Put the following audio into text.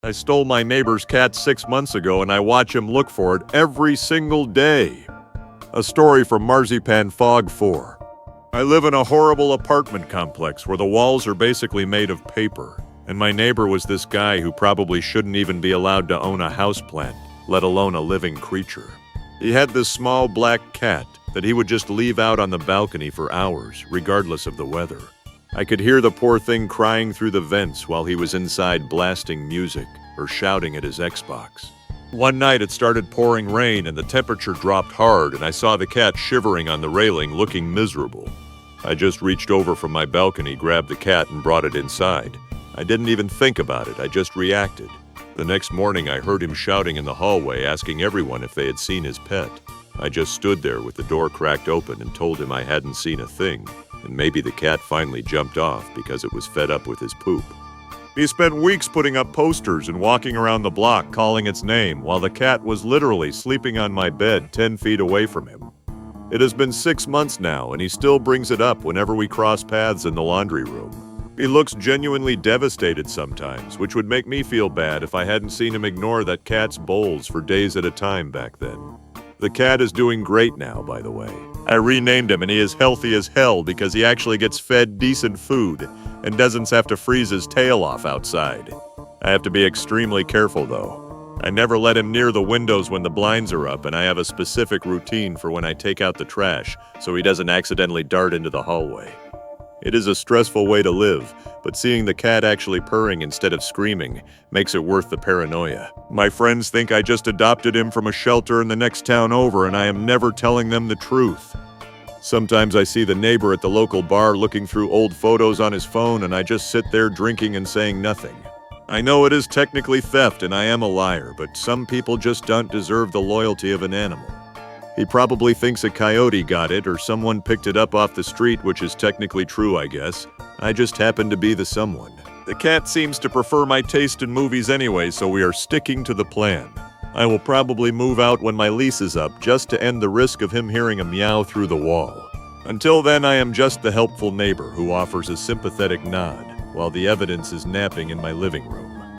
I stole my neighbor's cat 6 months ago and I watch him look for it every single day. A story from Marzipan Fog 4. I live in a horrible apartment complex where the walls are basically made of paper, and my neighbor was this guy who probably shouldn't even be allowed to own a houseplant, let alone a living creature. He had this small black cat that he would just leave out on the balcony for hours, regardless of the weather. I could hear the poor thing crying through the vents while he was inside blasting music or shouting at his Xbox. One night it started pouring rain and the temperature dropped hard and I saw the cat shivering on the railing looking miserable. I just reached over from my balcony, grabbed the cat and brought it inside. I didn't even think about it, I just reacted. The next morning I heard him shouting in the hallway asking everyone if they had seen his pet. I just stood there with the door cracked open and told him I hadn't seen a thing. And maybe the cat finally jumped off because it was fed up with his poop. He spent weeks putting up posters and walking around the block calling its name while the cat was literally sleeping on my bed 10 feet away from him. It has been 6 months now and he still brings it up whenever we cross paths in the laundry room. He looks genuinely devastated sometimes, which would make me feel bad if I hadn't seen him ignore that cat's bowls for days at a time back then. The cat is doing great now, by the way. I renamed him and he is healthy as hell because he actually gets fed decent food and doesn't have to freeze his tail off outside. I have to be extremely careful though. I never let him near the windows when the blinds are up and I have a specific routine for when I take out the trash so he doesn't accidentally dart into the hallway. It is a stressful way to live, but seeing the cat actually purring instead of screaming makes it worth the paranoia. My friends think I just adopted him from a shelter in the next town over and I am never telling them the truth. Sometimes I see the neighbor at the local bar looking through old photos on his phone and I just sit there drinking and saying nothing. I know it is technically theft and I am a liar, but some people just don't deserve the loyalty of an animal. He probably thinks a coyote got it or someone picked it up off the street, which is technically true, I guess. I just happen to be the someone. The cat seems to prefer my taste in movies anyway, so we are sticking to the plan. I will probably move out when my lease is up just to end the risk of him hearing a meow through the wall. Until then, I am just the helpful neighbor who offers a sympathetic nod while the evidence is napping in my living room.